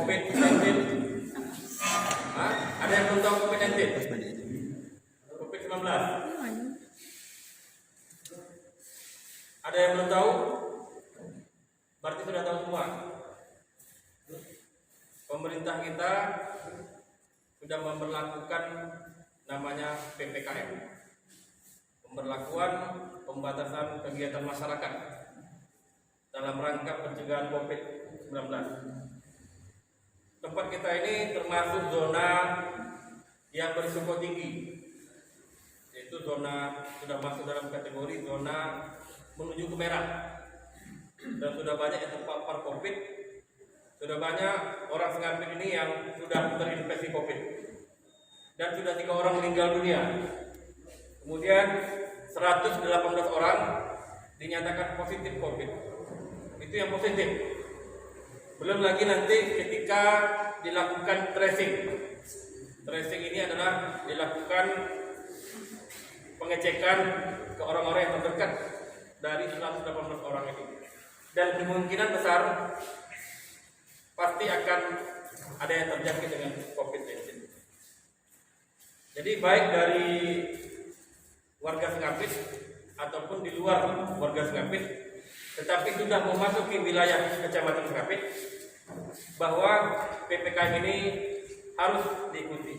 COVID-19? Ada yang belum tahu COVID-19? COVID-19? Ada yang belum tahu? Berarti sudah tahu semua. Pemerintah kita sudah memberlakukan namanya PPKM, pemberlakuan pembatasan kegiatan masyarakat dalam rangka pencegahan COVID-19. Tempat kita ini termasuk zona yang berisiko tinggi, yaitu zona sudah masuk dalam kategori zona menuju ke merah, dan sudah banyak yang terpapar COVID. Sudah banyak orang Sengapit ini yang sudah terinfeksi COVID, dan sudah 3 orang meninggal dunia. Kemudian 118 orang dinyatakan positif COVID. Itu yang positif. Belum lagi nanti ketika dilakukan tracing. Tracing ini adalah dilakukan pengecekan ke orang-orang yang terdekat dari 118 orang itu. Dan kemungkinan besar pasti akan ada yang terjangkit dengan COVID-19. Jadi baik dari warga Sengapit ataupun di luar warga Sengapit, tetapi sudah memasuki wilayah Kecamatan Sengapit, bahwa PPKM ini harus diikuti.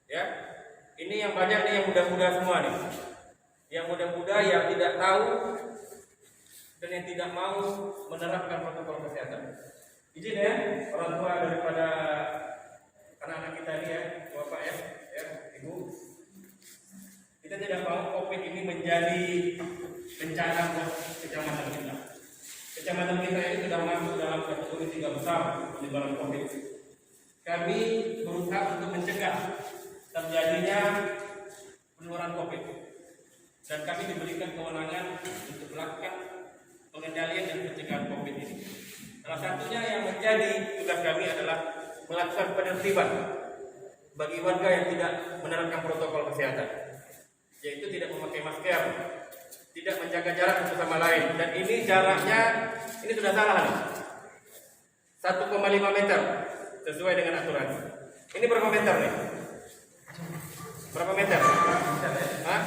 Ya, ini yang banyak nih yang muda-muda semua nih, yang muda-muda yang tidak tahu dan yang tidak mau menerapkan protokol kesehatan. Izin ya, orang tua daripada anak-anak kita ini ya, Bapak ya, Ibu. Kita tidak mau COVID ini menjadi bencana buat kecamatan kita. Kecamatan kita ini sudah masuk dalam kategori 3 besar penyebaran COVID. Kami berusaha untuk mencegah terjadinya penularan COVID, dan kami diberikan kewenangan untuk melakukan pengendalian dan pencegahan COVID ini. Salah satunya yang menjadi tugas kami adalah melakukan penertiban bagi warga yang tidak menerapkan protokol kesehatan, yaitu tidak memakai masker, tidak menjaga jarak satu sama lain. Dan ini jaraknya ini sudah salah nih, 1,5 meter sesuai dengan aturan. Ini berapa meter nih? Berapa meter? Hah?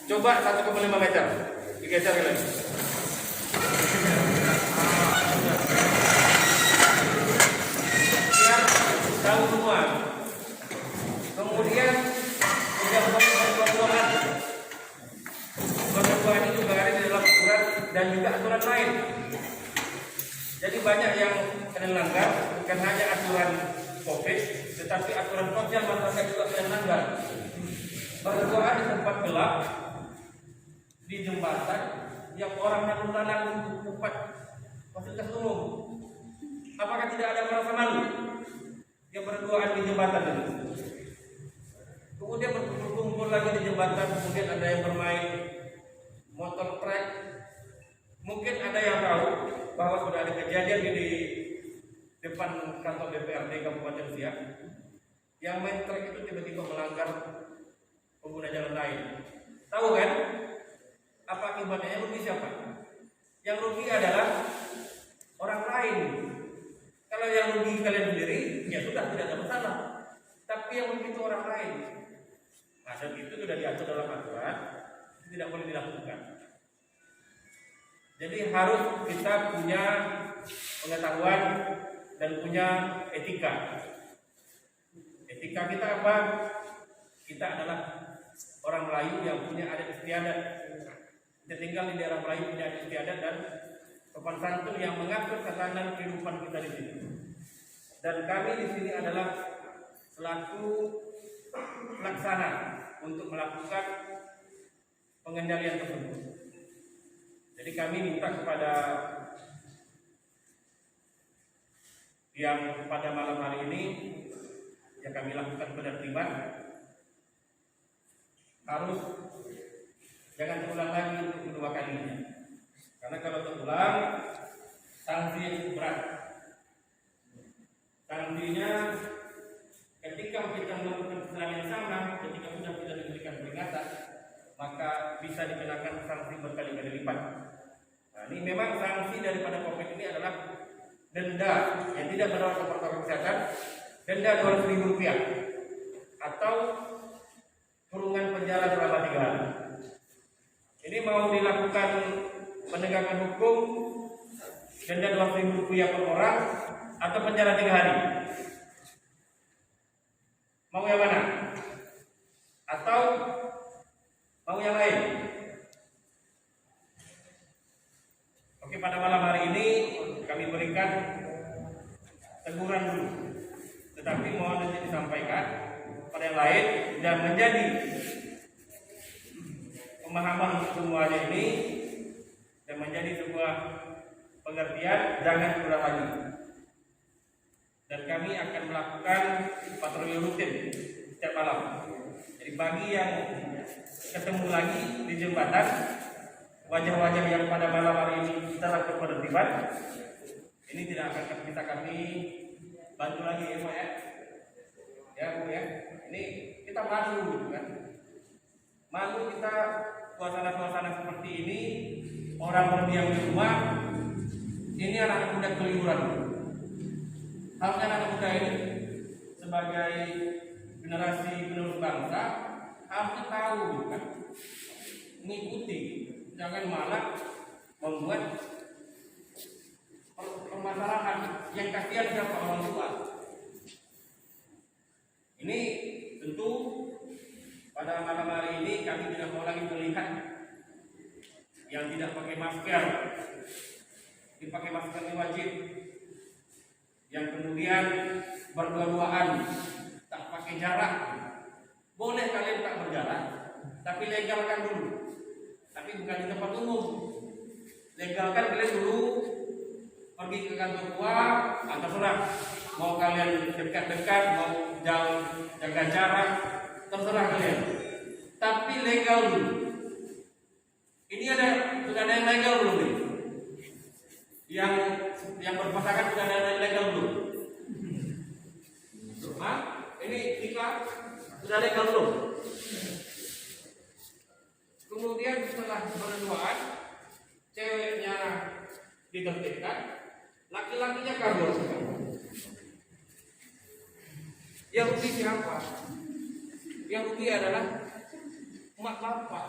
Coba 1,5 meter digeser lagi. Tahu semua. Kemudian sudah berbuat itu juga ada di dalam aturan dan juga aturan lain. Jadi banyak yang kena langgar, bukan hanya aturan COVID, tetapi aturan sosial masyarakat juga kena langgar. Berdoa di tempat gelap, di jembatan yang orang lalu-lalang untuk upat fasilitas umum. Apakah tidak ada merasa malu yang berduaan di jembatan itu? Kemudian berkumpul lagi di jembatan, kemudian ada yang bermain motor trek. Mungkin ada yang tahu bahwa sudah ada kejadian di depan kantor DPRD Kabupaten Siak, yang main trek itu tiba-tiba melanggar pengguna jalan lain. Tahu kan? Apa akibatnya? Yang rugi siapa? Yang rugi adalah orang lain. Kalau yang rugi kalian sendiri, ya sudah, tidak ada masalah. Tapi yang rugi itu orang lain. Nah, dan itu sudah diatur dalam aturan, tidak boleh dilakukan. Jadi harus kita punya pengetahuan dan punya etika. Etika kita apa? Kita adalah orang Melayu yang punya adat istiadat. Kita tinggal di daerah Melayu, punya adat istiadat dan sopan santun yang mengatur tatanan kehidupan kita di sini. Dan kami di sini adalah selaku pelaksana untuk melakukan pengendalian tersebut. Jadi kami minta kepada yang pada malam hari ini yang kami lakukan penertiban, harus jangan terulang lagi untuk kedua kalinya. Karena kalau terulang, sanksi yang berat. Sanksinya ketika kita melakukan kesalahan yang sama, ketika sudah kita diberikan peringatan, maka bisa dikenakan sanksi berkali-kali lipat. Nah, ini memang sanksi daripada COVID ini adalah denda yang tidak menerapkan protokol kesehatan, denda Rp200.000 atau kurungan penjara selama 3 hari. Ini mau dilakukan penegakan hukum, denda Rp200.000 per orang atau penjara 3 hari. Mau yang mana? Atau mau yang lain? Oke, pada malam hari ini kami berikan teguran dulu, tetapi mohon nanti disampaikan pada yang lain dan menjadi pemahaman untuk semuanya ini dan menjadi sebuah pengertian, jangan berulang lagi. Dan kami akan melakukan patroli rutin setiap malam. Jadi bagi yang ketemu lagi di jembatan, wajah-wajah yang pada malam hari ini kita lakukan penertiban, ini tidak akan bisa kami bantu lagi ya Pak ya. Ya Bu ya. Ini kita malu gitu kan. Malu kita suasana-suasana seperti ini, orang berdiam di rumah, ini anak muda keliuran. Harusnya anak muda ini sebagai generasi penerus bangsa harusnya tahu gitu kan. Mengikuti, jangan malah membuat permasalahan yang kasihan siapa orang tua. Ini tentu pada malam hari ini kami tidak mau lagi melihat yang tidak pakai masker. Dipakai masker ini wajib. Yang kemudian berdua-duaan, tak pakai jarak. Boleh kalian tak berjarak, tapi legalkan dulu. Tapi bukan di tempat umum. Legalkan kalian dulu pergi ke kantor tua, terserah. Mau kalian dekat-dekat, mau jauh jaga jarak, terserah kalian. Tapi legal dulu. Ini sudah ada yang legal belum nih? Yang berpasangan sudah ada yang legal belum? Hah? Ini nikah sudah legal belum? Kemudian setelah berduaan, ceweknya ditertibkan, laki-lakinya kabur. Yang rugi siapa? Yang rugi adalah emak bapak,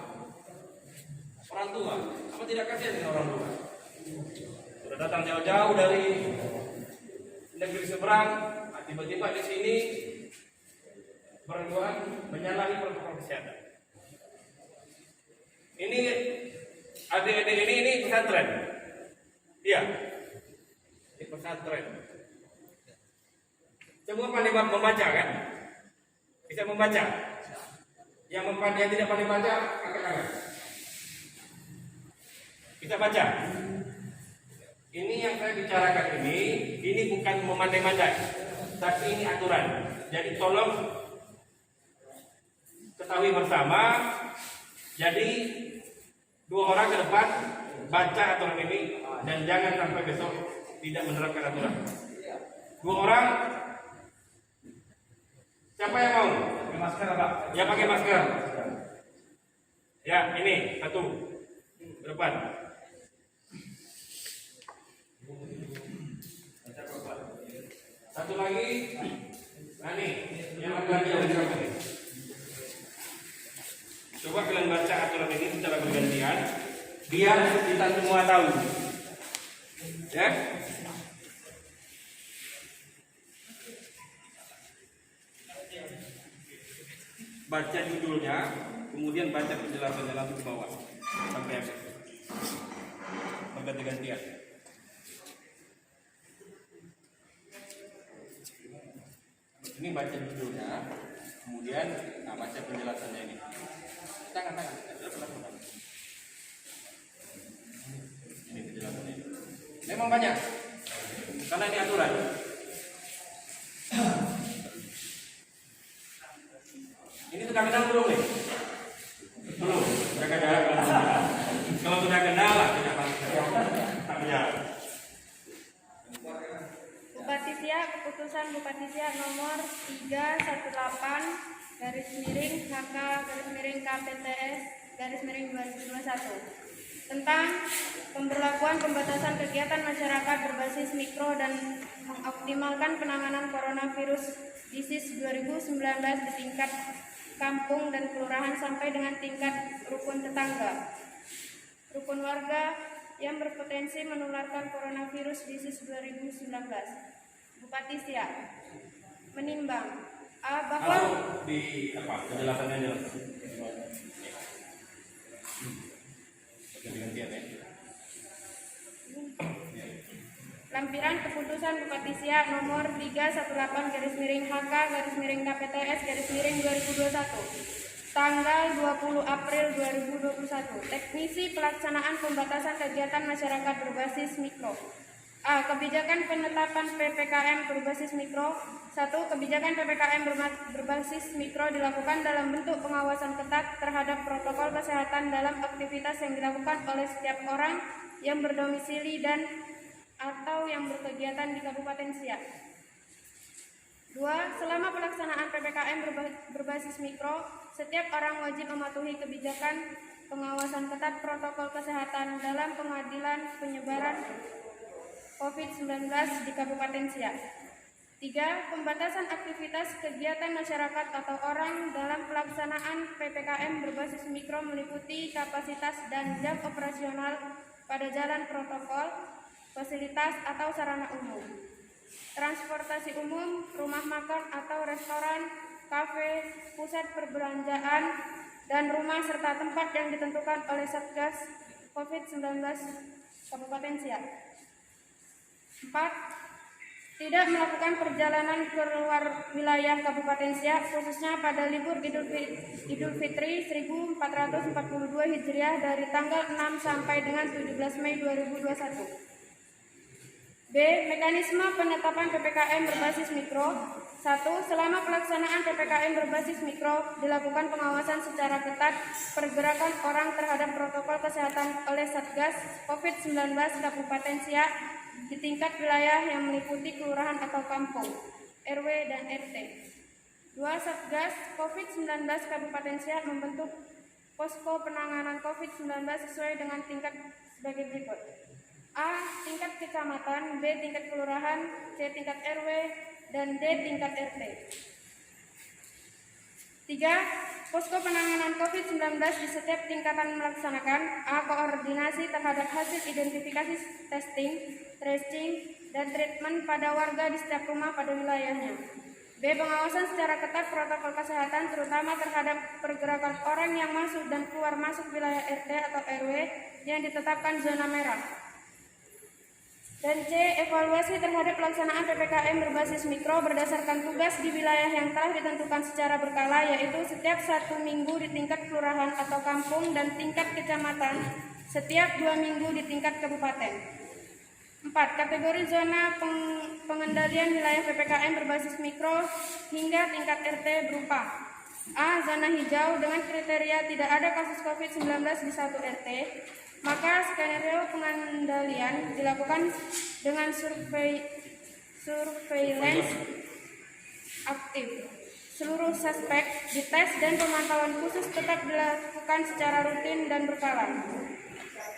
orang tua. Apa tidak kasihan dengan orang tua? Sudah datang jauh-jauh dari negeri seberang, tiba-tiba di sini berduaan menyalahi protokol kesehatan. Ini adik-adik ini pesantren. Iya. Ini pesantren. Semua pandai membaca kan? Bisa membaca. Yang tidak pandai baca, angkat tangan. Bisa baca. Ini yang saya bicarakan ini bukan memandai-mandai, tapi ini aturan. Jadi tolong ketahui bersama. Jadi 2 orang ke depan baca aturan ini dan jangan sampai besok tidak menerapkan aturan. 2 orang. Siapa yang mau? Pakai masker apa? Ya pakai masker. Ya ini 1 ke depan. Satu lagi. Nah nih yang lagi ini. Coba kalian baca aturan ini secara bergantian, biar kita semua tahu. Ya. Baca judulnya, kemudian baca penjelasannya langsung ke bawah sampai habis. Berganti-gantian. Ini baca judulnya, kemudian baca penjelasannya ini. Tangan. Ini penjelasannya. Memang banyak, karena ini aturan. Ini sudah kenal belum nih? Belum. Jaga jarak. Kalau sudah kenal lah tidak apa-apa. Bupati Siak, keputusan Bupati Siak nomor 318 /HK /KPTS /2021 tentang pemberlakuan pembatasan kegiatan masyarakat berbasis mikro dan mengoptimalkan penanganan coronavirus disease 2019 di tingkat kampung dan kelurahan sampai dengan tingkat rukun tetangga. Rukun warga yang berpotensi menularkan coronavirus disease 2019. Bupati Siak menimbang bahwa di penjelasannya jelas. lampiran keputusan Bupati Siak nomor 318/HK/PTS/2021 tanggal 20 April 2021. Teknisi pelaksanaan pembatasan kegiatan masyarakat berbasis mikro. A. Kebijakan penetapan PPKM berbasis mikro. 1. Kebijakan PPKM berbasis mikro dilakukan dalam bentuk pengawasan ketat terhadap protokol kesehatan dalam aktivitas yang dilakukan oleh setiap orang yang berdomisili dan atau yang berkegiatan di Kabupaten Siak. 2. Selama pelaksanaan PPKM berbasis mikro, setiap orang wajib mematuhi kebijakan pengawasan ketat protokol kesehatan dalam pengendalian penyebaran COVID-19 di Kabupaten Siak. 3. Pembatasan aktivitas kegiatan masyarakat atau orang dalam pelaksanaan PPKM berbasis mikro meliputi kapasitas dan jam operasional pada jalan protokol, fasilitas atau sarana umum, transportasi umum, rumah makan atau restoran, kafe, pusat perbelanjaan, dan rumah serta tempat yang ditentukan oleh Satgas COVID-19 Kabupaten Siak. 4. Tidak melakukan perjalanan keluar wilayah Kabupaten Siak khususnya pada libur Idul Fitri 1442 Hijriah dari tanggal 6 sampai dengan 17 Mei 2021. B. Mekanisme penetapan PPKM berbasis mikro. 1. Selama pelaksanaan PPKM berbasis mikro dilakukan pengawasan secara ketat pergerakan orang terhadap protokol kesehatan oleh Satgas COVID-19 Kabupaten Siak di tingkat wilayah yang meliputi kelurahan atau kampung, RW dan RT. 2. Satgas COVID-19 Kabupaten Siak membentuk posko penanganan COVID-19 sesuai dengan tingkat sebagai berikut. A. Tingkat kecamatan, B. Tingkat kelurahan, C. Tingkat RW, dan D. Tingkat RT. 3. Posko penanganan COVID-19 di setiap tingkatan melaksanakan A. Koordinasi terhadap hasil identifikasi testing, tracing, dan treatment pada warga di setiap rumah pada wilayahnya. B. Pengawasan secara ketat protokol kesehatan terutama terhadap pergerakan orang yang masuk dan keluar masuk wilayah RT atau RW yang ditetapkan zona merah. Dan C. Evaluasi terhadap pelaksanaan PPKM berbasis mikro berdasarkan tugas di wilayah yang telah ditentukan secara berkala, yaitu setiap 1 minggu di tingkat kelurahan atau kampung dan tingkat kecamatan, setiap 2 minggu di tingkat kabupaten. 4. Kategori zona pengendalian wilayah PPKM berbasis mikro hingga tingkat RT berupa A. Zona hijau dengan kriteria tidak ada kasus COVID-19 di satu RT. Maka skenario pengendalian dilakukan dengan surveillance aktif. Seluruh suspek dites dan pemantauan khusus tetap dilakukan secara rutin dan berkala.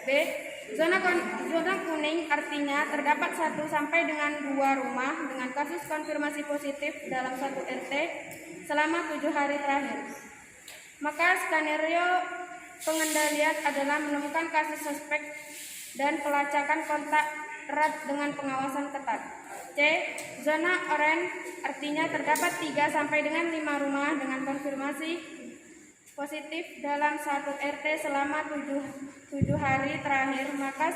B. Zona kuning artinya terdapat 1 sampai dengan 2 rumah dengan kasus konfirmasi positif dalam 1 RT selama 7 hari terakhir. Maka skenario pengendalian adalah menemukan kasus suspek dan pelacakan kontak erat dengan pengawasan ketat. C. Zona oranye artinya terdapat 3 sampai dengan 5 rumah dengan konfirmasi positif dalam 1 RT selama 7 hari terakhir. Maka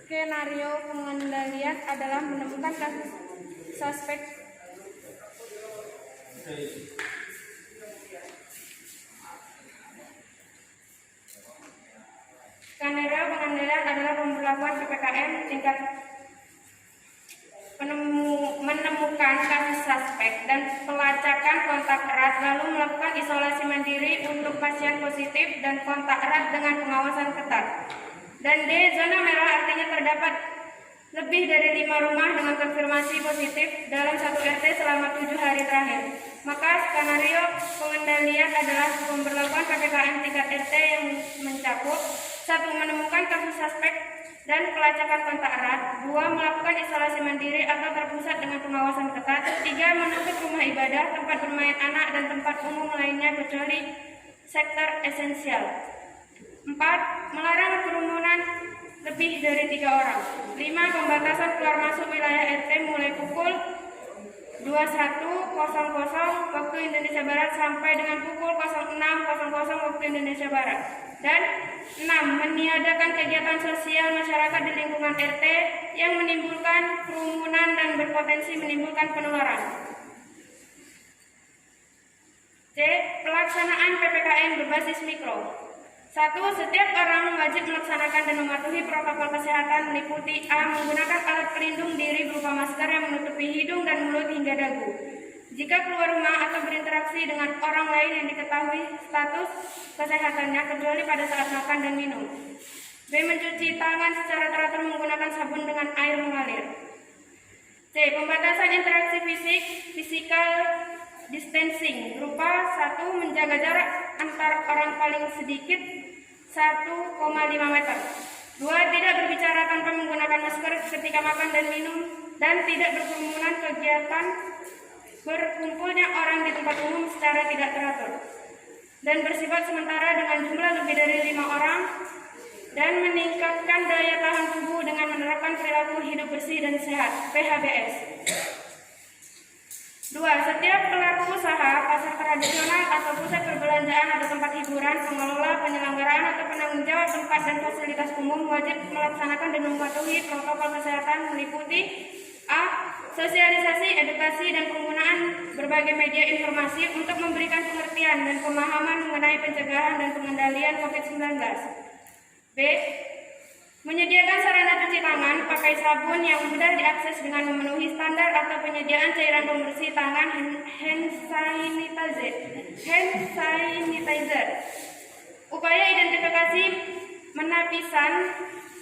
skenario pengendalian adalah menemukan kasus suspek Skenario pengendalian adalah pemberlakuan PPKM tingkat menemukan kasus suspek dan pelacakan kontak erat, lalu melakukan isolasi mandiri untuk pasien positif dan kontak erat dengan pengawasan ketat. Dan D. Zona merah artinya terdapat lebih dari 5 rumah dengan konfirmasi positif dalam satu RT selama 7 hari terakhir. Maka skenario pengendalian adalah pemberlakuan PPKM tingkat RT yang mencakup 1. Menemukan kasus suspek dan pelacakan kontak erat. 2. Melakukan isolasi mandiri atau terpusat dengan pengawasan ketat. 3. Menutup rumah ibadah, tempat bermain anak, dan tempat umum lainnya kecuali sektor esensial. 4. Melarang kerumunan lebih dari 3 orang. 5. Pembatasan keluar masuk wilayah RT mulai pukul 21.00 waktu Indonesia Barat sampai dengan pukul 06.00 waktu Indonesia Barat. Dan 6. Meniadakan kegiatan sosial masyarakat di lingkungan RT yang menimbulkan kerumunan dan berpotensi menimbulkan penularan. C. Pelaksanaan PPKM berbasis mikro. 1. Setiap orang wajib melaksanakan dan mematuhi protokol kesehatan meliputi A. Menggunakan alat pelindung diri berupa masker yang menutupi hidung dan mulut hingga dagu jika keluar rumah atau berinteraksi dengan orang lain yang diketahui status kesehatannya kecuali pada saat makan dan minum. B. Mencuci tangan secara teratur menggunakan sabun dengan air mengalir. C. Pembatasan interaksi fisik physical distancing berupa 1. Menjaga jarak antar orang paling sedikit 1,5 meter. 2. Tidak berbicara tanpa menggunakan masker ketika makan dan minum, dan tidak berkerumunan kegiatan berkumpulnya orang di tempat umum secara tidak teratur dan bersifat sementara dengan jumlah lebih dari 5 orang, dan meningkatkan daya tahan tubuh dengan menerapkan perilaku hidup bersih dan sehat (PHBS). 2. Setiap pelaku usaha, pasar tradisional atau pusat perbelanjaan atau tempat hiburan, pengelola, penyelenggaraan atau penanggung jawab tempat dan fasilitas umum wajib melaksanakan dan mematuhi protokol kesehatan meliputi A. Sosialisasi, edukasi, dan penggunaan berbagai media informasi untuk memberikan pengertian dan pemahaman mengenai pencegahan dan pengendalian COVID-19. B. Menyediakan sarana cuci tangan pakai sabun yang mudah diakses dengan memenuhi standar atau penyediaan cairan pembersih tangan hand sanitizer. Upaya identifikasi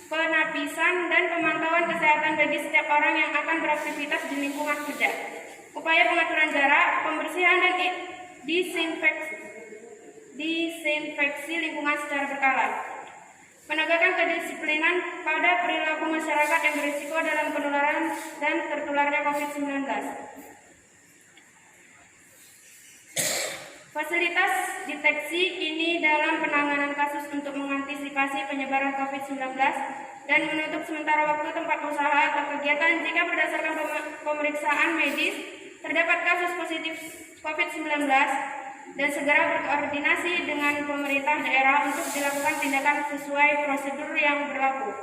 penapisan dan pemantauan kesehatan bagi setiap orang yang akan beraktivitas di lingkungan kerja. Upaya pengaturan jarak, pembersihan dan disinfeksi lingkungan secara berkala. Penegakan kedisiplinan pada perilaku masyarakat yang berisiko dalam penularan dan tertularnya COVID-19. Fasilitas deteksi ini dalam penanganan kasus untuk mengantisipasi penyebaran COVID-19 dan menutup sementara waktu tempat usaha atau kegiatan jika berdasarkan pemeriksaan medis terdapat kasus positif COVID-19 dan segera berkoordinasi dengan pemerintah daerah untuk dilakukan tindakan sesuai prosedur yang berlaku.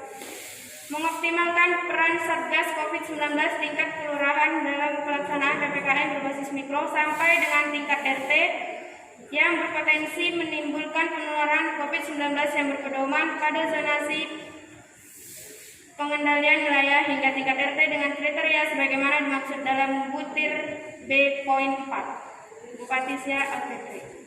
Mengoptimalkan peran Satgas COVID-19 tingkat kelurahan dalam pelaksanaan PPKM berbasis mikro sampai dengan tingkat RT yang berpotensi menimbulkan penularan COVID-19 yang berpedoman pada zonasi pengendalian wilayah hingga tingkat RT dengan kriteria sebagaimana dimaksud dalam butir B.4. Bupati Siak, Alfitri.